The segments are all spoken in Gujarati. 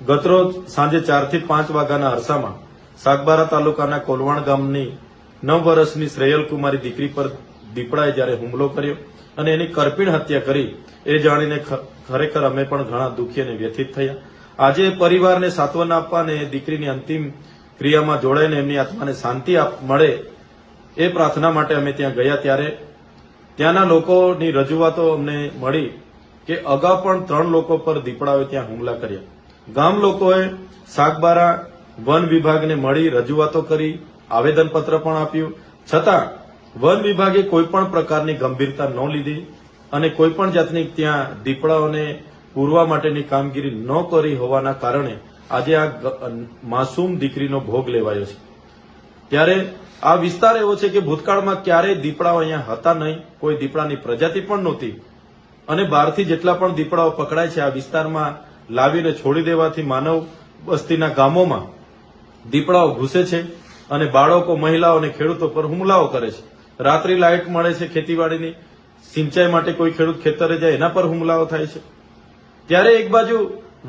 ગતરોજ સાંજે 4 થી 5 વાગ્યાના અરસામાં સાગબારા તાલુકાના કોલવાણ ગામની 9 વર્ષની શ્રેયલ કુમારી દીકરી પર દીપડાએ જ્યારે હુમલો કર્યો અને એની કરપીણ હત્યા કરી એ જાણીને ખરેખર અમે પણ ઘણા દુઃખી અને વ્યથિત થયા. આજે પરિવારને સાંત્વના આપવા અને દીકરીની અંતિમ ક્રિયામાં જોડાઈને એમની આત્માને શાંતિ મળે એ પ્રાર્થના માટે અમે ત્યાં ગયા. ત્યારે ત્યાંના લોકોની રજૂઆતો અમને મળી કે અગાઉ પણ 3 લોકો પર દીપડાઓએ ત્યાં હુમલા કર્યા. ગામ લોકોએ સાગબારા વન વિભાગને મળી રજૂઆતો કરી, આવેદનપત્ર પણ આપ્યું, છતાં વન વિભાગે કોઈ પણ પ્રકારની ગંભીરતા ન લીધી અને કોઈ પણ જાતની ત્યાં દીપડાઓને પૂરવા માટેની કામગીરી ન કરી હોવાના કારણે આજે આ માસૂમ દીકરીનો ભોગ લેવાયો છે. ત્યારે આ વિસ્તાર એવો છે કે ભૂતકાળમાં ક્યારેય દીપડાઓ અહીંયા હતા નહીં, કોઈ દીપડાની પ્રજાતિ પણ નહોતી અને બહારથી જેટલા પણ દીપડાઓ પકડાય છે આ વિસ્તારમાં લાવીને છોડી દેવાથી માનવ વસ્તીના ગામોમાં દીપડાઓ ઘૂસે છે અને બાળકો, મહિલાઓ અને ખેડૂતો પર હુમલાઓ કરે છે. રાત્રિ લાઇટ મળે છે ખેતીવાડીની, સિંચાઈ માટે કોઈ ખેડૂત ખેતરે જાય એના પર હુમલાઓ થાય છે. ત્યારે એક બાજુ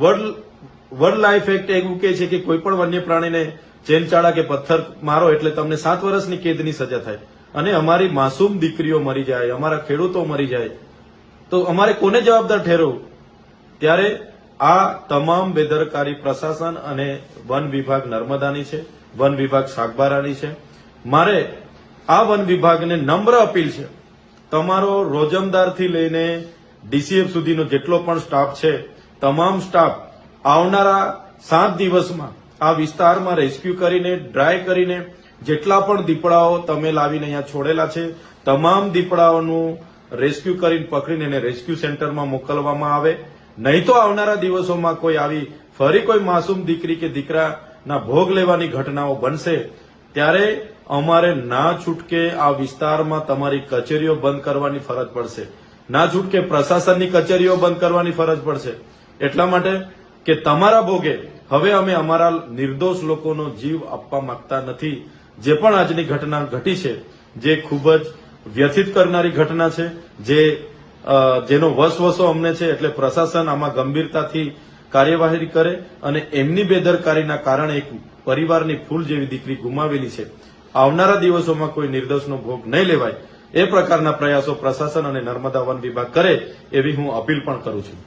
વર્લ્ડ લાઇફ એક્ટ એવું કહે છે કે કોઈ પણ વન્ય પ્રાણીને ચેનચાળા કે પથ્થર મારો એટલે તમને 7 વર્ષની કેદની સજા થાય અને અમારી માસૂમ દીકરીઓ મરી જાય, અમારા ખેડૂતો મરી જાય તો અમારે કોને જવાબદાર ઠેરવવું? ત્યારે આ તમામ બેદરકારી પ્રશાસન અને વન વિભાગ નર્મદાની છે, વન વિભાગ સાગબારાની છે. મારે આ વન વિભાગને નમ્ર અપીલ છે, તમારો રોજમદારથી લઈને ડીસીએફ સુધીનો જેટલો પણ સ્ટાફ છે, તમામ સ્ટાફ આવનારા 7 દિવસમાં આ વિસ્તારમાં રેસ્ક્યુ કરીને, ડ્રાય કરીને જેટલા પણ દીપડાઓ તમે લાવીને અહીંયા છોડેલા છે તમામ દીપડાઓનું રેસ્ક્યુ કરીને પકડીને એને રેસ્ક્યુ સેન્ટરમાં મોકલવામાં આવે. નહીં તો આવનારા દિવસોમાં કોઈ આવી ફરી કોઈ માસૂમ દીકરી કે દીકરાના ભોગ લેવાની ઘટનાઓ બનશે ત્યારે અમારે ના છૂટકે આ વિસ્તારમાં તમારી કચેરીઓ બંધ કરવાની ફરજ પડશે, ના છૂટકે પ્રશાસનની કચેરીઓ બંધ કરવાની ફરજ પડશે. એટલા માટે કે તમારા ભોગે હવે અમે અમારા નિર્દોષ લોકોનો જીવ આપવા માંગતા નથી. જે પણ આજની ઘટના ઘટી છે જે ખૂબ જ વ્યથિત કરનારી ઘટના છે, જેનો વસવસો અમને છે, એટલે પ્રશાસન આમાં ગંભીરતાથી કાર્યવાહી કરે અને એમની બેદરકારીના કારણે એક પરિવારની ફૂલ જેવી દીકરી ગુમાવેલી છે. આવનારા દિવસોમાં કોઈ નિર્દોષનો ભોગ નહીં લેવાય એ પ્રકારના પ્રયાસો પ્રશાસન અને નર્મદા વન વિભાગ કરે એવી હું અપીલ પણ કરું છું.